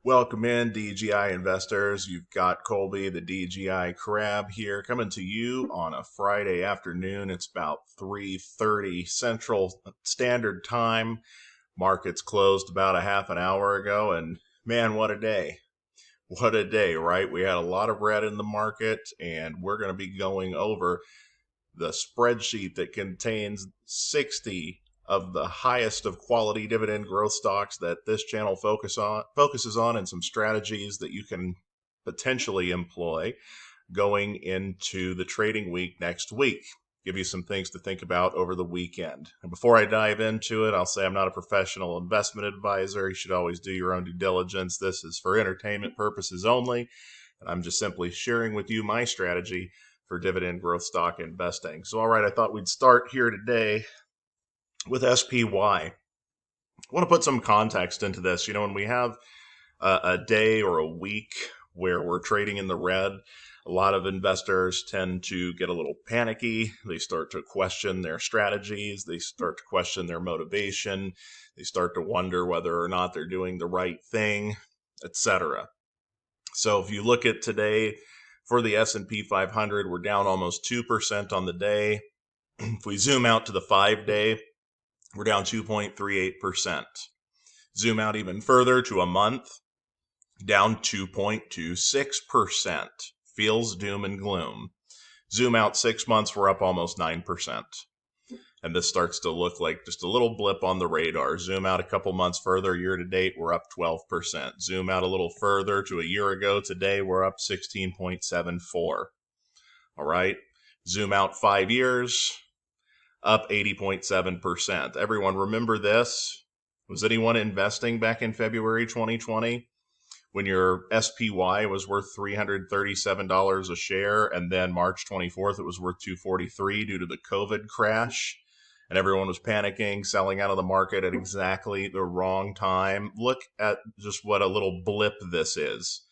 Welcome in, DGI investors. You've got Colby, the DGI Crab here, coming to you on a Friday afternoon. It's about 3:30 Central Standard Time. Markets closed about a half an hour ago, and man, what a day. What a day, right? We had a lot of red in the market, and we're going to be going over the spreadsheet that contains 60 of the highest of quality dividend growth stocks that this channel focuses on, and some strategies that you can potentially employ going into the trading week next week. Give you some things to think about over the weekend. And before I dive into it, I'll say I'm not a professional investment advisor. You should always do your own due diligence. This is for entertainment purposes only, and I'm just simply sharing with you my strategy for dividend growth stock investing. So, all right, I thought we'd start here today with SPY. I want to put some context into this. You know, when we have a day or a week where we're trading in the red, a lot of investors tend to get a little panicky. They start to question their strategies. They start to question their motivation. They start to wonder whether or not they're doing the right thing, etc. So if you look at today for the S&P 500, we're down almost 2% on the day. If we zoom out to the 5-day, we're down 2.38%. Zoom out even further to a month, down 2.26%. Feels doom and gloom. Zoom out 6 months, we're up almost 9%. And this starts to look like just a little blip on the radar. Zoom out a couple months further, year to date, we're up 12%. Zoom out a little further to a year ago, today we're up 16.74. All right. Zoom out 5 years, up 80.7%. Everyone remember this? Was anyone investing back in February 2020 when your SPY was worth $337 a share, and then March 24th it was worth $243 due to the COVID crash, and everyone was panicking, selling out of the market at exactly the wrong time? Look at just what a little blip this is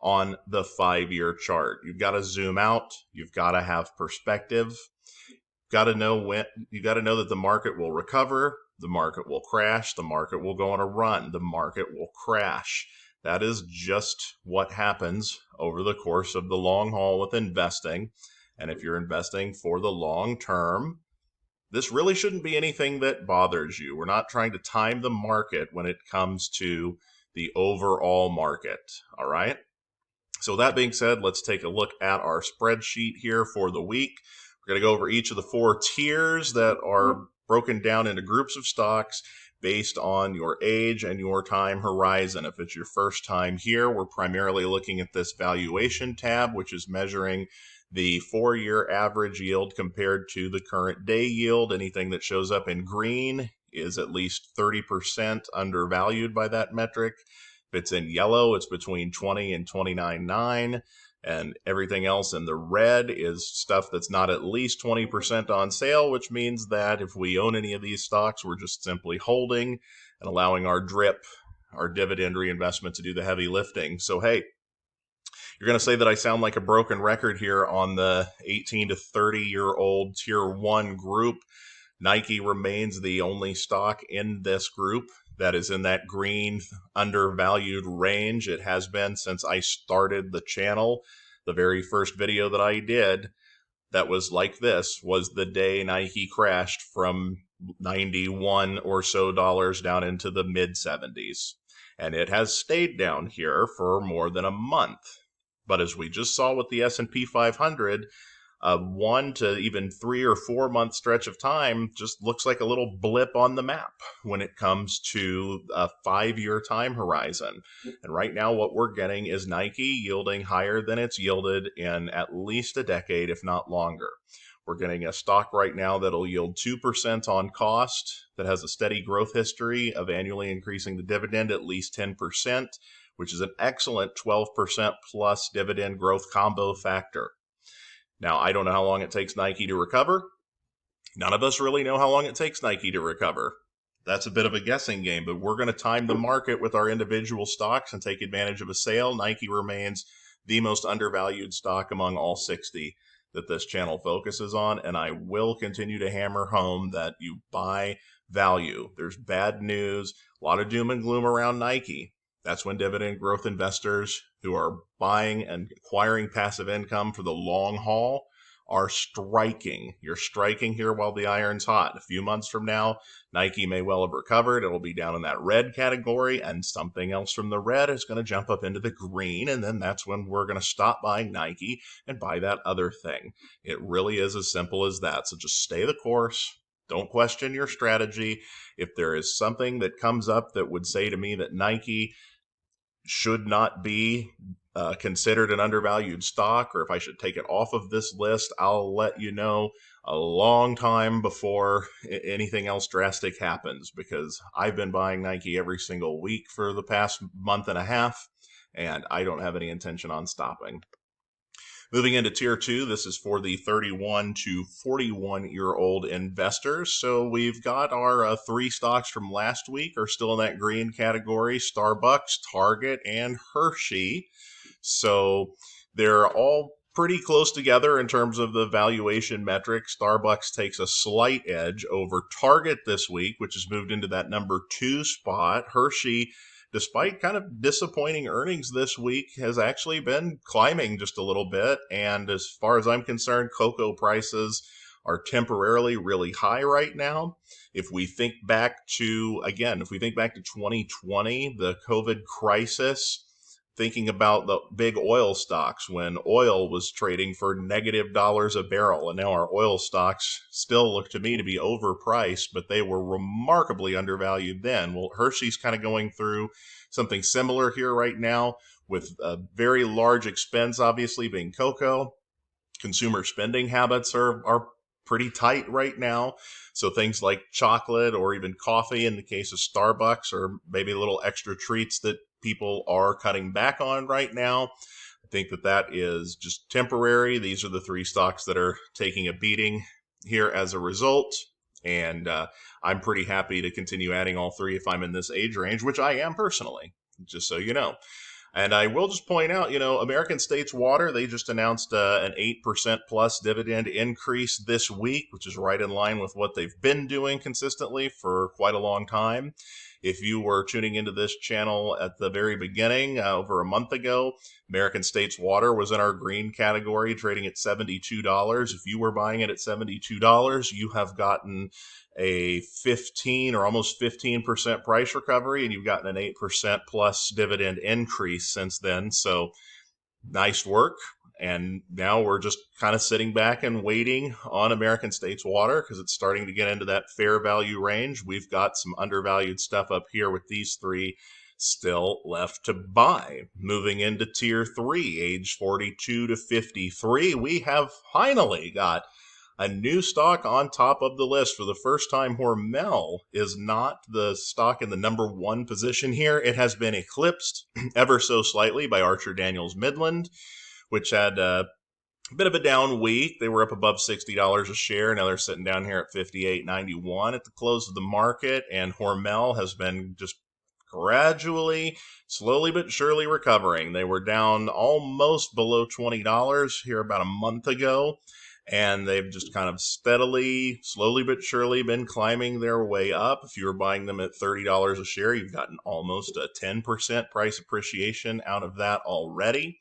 on the 5-year chart. You've got to zoom out. You've got to have perspective. You got to know that the market will recover, the market will crash, the market will go on a run, the market will crash. That is just what happens over the course of the long haul with investing. And if you're investing for the long term, this really shouldn't be anything that bothers you. We're not trying to time the market when it comes to the overall market. All right. So that being said, let's take a look at our spreadsheet here for the week. We're going to go over each of the 4 tiers that are broken down into groups of stocks based on your age and your time horizon. If it's your first time here, we're primarily looking at this valuation tab, which is measuring the 4-year average yield compared to the current day yield. Anything that shows up in green is at least 30% undervalued by that metric. If it's in yellow, it's between 20 and 29.9. And everything else in the red is stuff that's not at least 20% on sale, which means that if we own any of these stocks, we're just simply holding and allowing our DRIP, our dividend reinvestment, to do the heavy lifting. So, hey, you're going to say that I sound like a broken record here on the 18 to 30-year-old Tier 1 group. Nike remains the only stock in this group that is in that green undervalued range. It has been since I started the channel. The very first video that I did that was like this was the day Nike crashed from 91 or so dollars down into the mid 70s. And it has stayed down here for more than a month. But as we just saw with the S&P 500, a 1 to even 3 or 4 month stretch of time just looks like a little blip on the map when it comes to a 5-year time horizon. And right now what we're getting is Nike yielding higher than it's yielded in at least a decade, if not longer. We're getting a stock right now that'll yield 2% on cost, that has a steady growth history of annually increasing the dividend at least 10%, which is an excellent 12% plus dividend growth combo factor. Now, I don't know how long it takes Nike to recover. None of us really know how long it takes Nike to recover. That's a bit of a guessing game, but we're going to time the market with our individual stocks and take advantage of a sale. Nike remains the most undervalued stock among all 60 that this channel focuses on, and I will continue to hammer home that you buy value. There's bad news, a lot of doom and gloom around Nike, That's when dividend growth investors who are buying and acquiring passive income for the long haul are striking. You're striking here while the iron's hot. A few months from now, Nike may well have recovered. It'll be down in that red category, and something else from the red is going to jump up into the green. And then that's when we're going to stop buying Nike and buy that other thing. It really is as simple as that. So just stay the course. Don't question your strategy. If there is something that comes up that would say to me that Nike should not be considered an undervalued stock, or if I should take it off of this list, I'll let you know a long time before anything else drastic happens, because I've been buying Nike every single week for the past month and a half, and I don't have any intention on stopping. Moving into tier 2, this is for the 31 to 41-year-old investors. So we've got our 3 stocks from last week are still in that green category: Starbucks, Target, and Hershey. So they're all pretty close together in terms of the valuation metrics. Starbucks takes a slight edge over Target this week, which has moved into that number 2 spot. Hershey, despite kind of disappointing earnings this week, has actually been climbing just a little bit. And as far as I'm concerned, cocoa prices are temporarily really high right now. If we think back to 2020, the COVID crisis, thinking about the big oil stocks when oil was trading for -$, a barrel, and now our oil stocks still look to me to be overpriced, but they were remarkably undervalued then. Well, Hershey's kind of going through something similar here right now, with a very large expense obviously being cocoa. Consumer spending habits are pretty tight right now. So things like chocolate or even coffee in the case of Starbucks, or maybe little extra treats that people are cutting back on right now. I think that is just temporary. These are the 3 stocks that are taking a beating here as a result. And I'm pretty happy to continue adding all 3 if I'm in this age range, which I am personally, just so you know. And I will just point out, American States Water, they just announced an 8% plus dividend increase this week, which is right in line with what they've been doing consistently for quite a long time. If you were tuning into this channel at the very beginning, over a month ago, American States Water was in our green category, trading at $72. If you were buying it at $72, you have gotten a 15 or almost 15% price recovery, and you've gotten an 8% plus dividend increase since then. So nice work. And now we're just kind of sitting back and waiting on American States Water, because it's starting to get into that fair value range. We've got some undervalued stuff up here with these 3 still left to buy. Moving into tier 3, age 42 to 53, we have finally got a new stock on top of the list. For the first time, Hormel is not the stock in the number 1 position here. It has been eclipsed ever so slightly by Archer Daniels Midland, which had a bit of a down week. They were up above $60 a share. Now they're sitting down here at $58.91 at the close of the market. And Hormel has been just gradually, slowly but surely recovering. They were down almost below $20 here about a month ago, and they've just kind of steadily, slowly but surely been climbing their way up. If you were buying them at $30 a share, you've gotten almost a 10% price appreciation out of that already.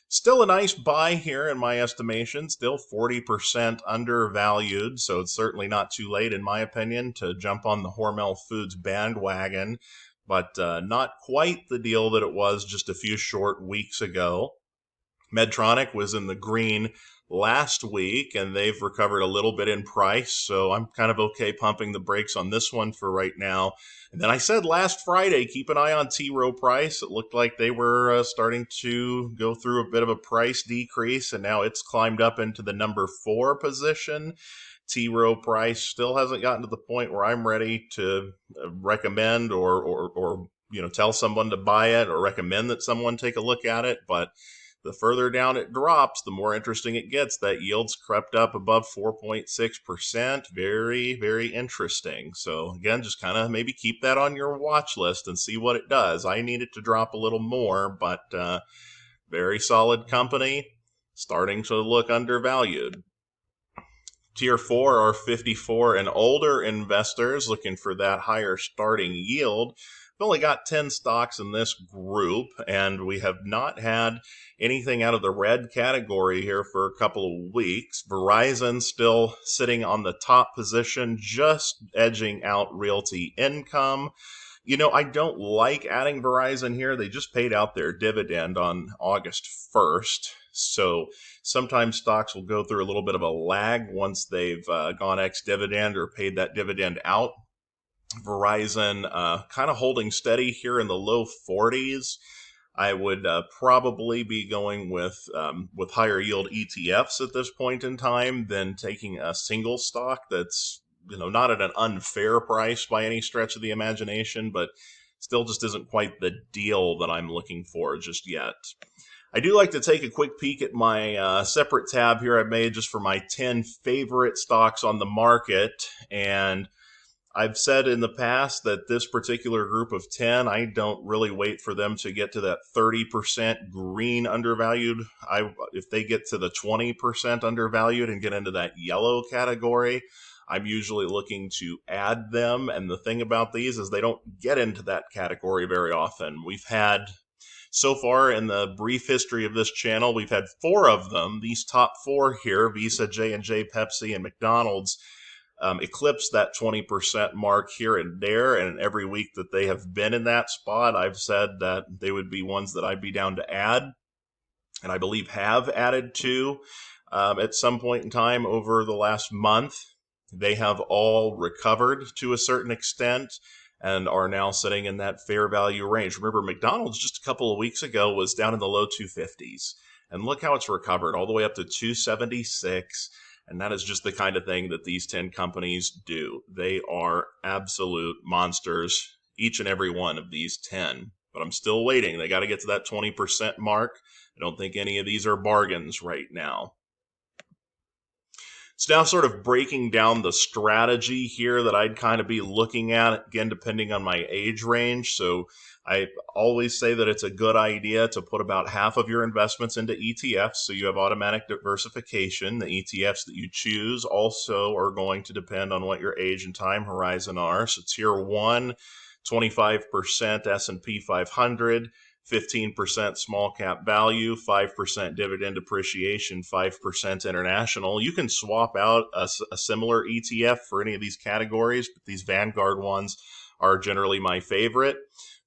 Still a nice buy here in my estimation, still 40% undervalued, so it's certainly not too late, in my opinion, to jump on the Hormel Foods bandwagon, but not quite the deal that it was just a few short weeks ago. Medtronic was in the green last week, and they've recovered a little bit in price, so I'm kind of okay pumping the brakes on this one for right now. And then I said last Friday, keep an eye on T. Rowe Price. It looked like they were starting to go through a bit of a price decrease, and now it's climbed up into the number 4 position. T. Rowe Price still hasn't gotten to the point where I'm ready to recommend or tell someone to buy it, or recommend that someone take a look at it, but the further down it drops, the more interesting it gets. That yield's crept up above 4.6%. Very, very interesting. So again, just kind of maybe keep that on your watch list and see what it does. I need it to drop a little more, but very solid company, starting to look undervalued. Tier 4 are 54 and older investors looking for that higher starting yield. We've only got 10 stocks in this group, and we have not had anything out of the red category here for a couple of weeks. Verizon still sitting on the top position, just edging out Realty Income. You know, I don't like adding Verizon here. They just paid out their dividend on August 1st. So sometimes stocks will go through a little bit of a lag once they've gone ex-dividend or paid that dividend out. Verizon kind of holding steady here in the low 40s. I would probably be going with higher yield ETFs at this point in time than taking a single stock that's, you know, not at an unfair price by any stretch of the imagination, but still just isn't quite the deal that I'm looking for just yet. I do like to take a quick peek at my separate tab here I made just for my 10 favorite stocks on the market, and I've said in the past that this particular group of 10, I don't really wait for them to get to that 30% green undervalued. If they get to the 20% undervalued and get into that yellow category, I'm usually looking to add them. And the thing about these is they don't get into that category very often. We've had, so far in the brief history of this channel, we've had 4 of them. These top 4 here, Visa, J&J, Pepsi, and McDonald's, eclipse that 20% mark here and there, and every week that they have been in that spot, I've said that they would be ones that I'd be down to add, and I believe have added to at some point in time over the last month. They have all recovered to a certain extent and are now sitting in that fair value range. Remember, McDonald's just a couple of weeks ago was down in the low 250s, and look how it's recovered all the way up to 276. And that is just the kind of thing that these 10 companies do. They are absolute monsters, each and every one of these 10. But I'm still waiting. They got to get to that 20% mark. I don't think any of these are bargains right now. It's now sort of breaking down the strategy here that I'd kind of be looking at, again, depending on my age range. So I always say that it's a good idea to put about half of your investments into ETFs, so you have automatic diversification. The ETFs that you choose also are going to depend on what your age and time horizon are. So tier 1, 25% S&P 500, 15% small cap value, 5% dividend appreciation, 5% international. You can swap out a similar ETF for any of these categories, but these Vanguard ones are generally my favorite.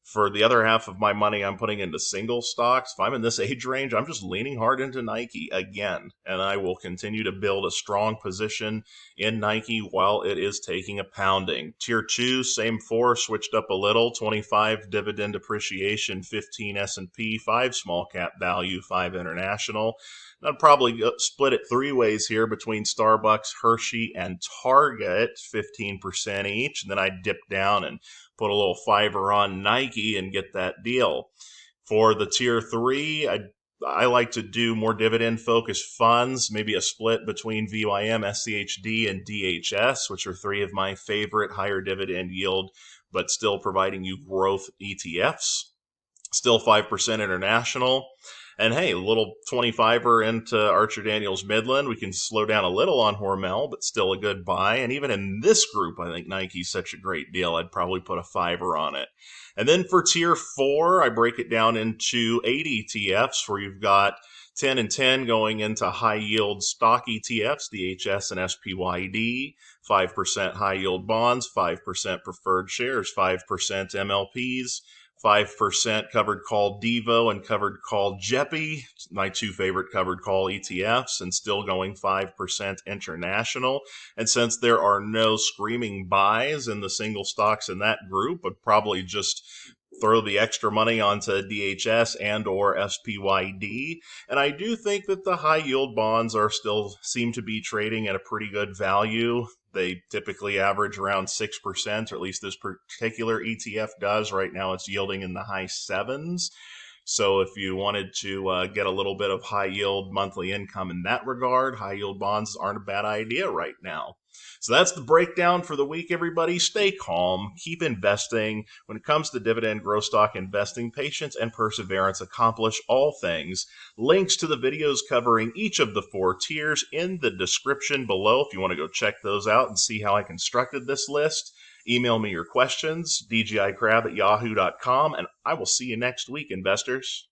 For the other half of my money, I'm putting into single stocks. If I'm in this age range, I'm just leaning hard into Nike again, and I will continue to build a strong position in Nike while it is taking a pounding. Tier 2, same 4, switched up a little, 25 dividend appreciation, 15 S&P, 5 small cap value, 5 international. I'd probably split it 3 ways here between Starbucks, Hershey, and Target, 15% each, and then I'd dip down and put a little $5 on Nike and get that deal. For the tier 3, I like to do more dividend-focused funds, maybe a split between VYM, SCHD, and DHS, which are 3 of my favorite higher dividend yield, but still providing you growth ETFs. Still 5% international. And hey, a little 25-er into Archer Daniels Midland. We can slow down a little on Hormel, but still a good buy. And even in this group, I think Nike's such a great deal. I'd probably put a 5-er on it. And then for tier 4, I break it down into 8 ETFs where you've got 10 and 10 going into high yield stock ETFs, DHS and SPYD, 5% high yield bonds, 5% preferred shares, 5% MLPs, 5% covered call Devo and covered call JEPI, my 2 favorite covered call ETFs, and still going 5% international. And since there are no screaming buys in the single stocks in that group, I'd probably just throw the extra money onto DHS and or SPYD. And I do think that the high yield bonds seem to be trading at a pretty good value. They typically average around 6%, or at least this particular ETF does. Right now it's yielding in the high 7s. So if you wanted to get a little bit of high yield monthly income in that regard, high yield bonds aren't a bad idea right now. So that's the breakdown for the week, everybody. Stay calm, keep investing. When it comes to dividend growth stock investing, patience and perseverance accomplish all things. Links to the videos covering each of the 4 tiers in the description below if you want to go check those out and see how I constructed this list. Email me your questions, dgicrab@yahoo.com, and I will see you next week, investors.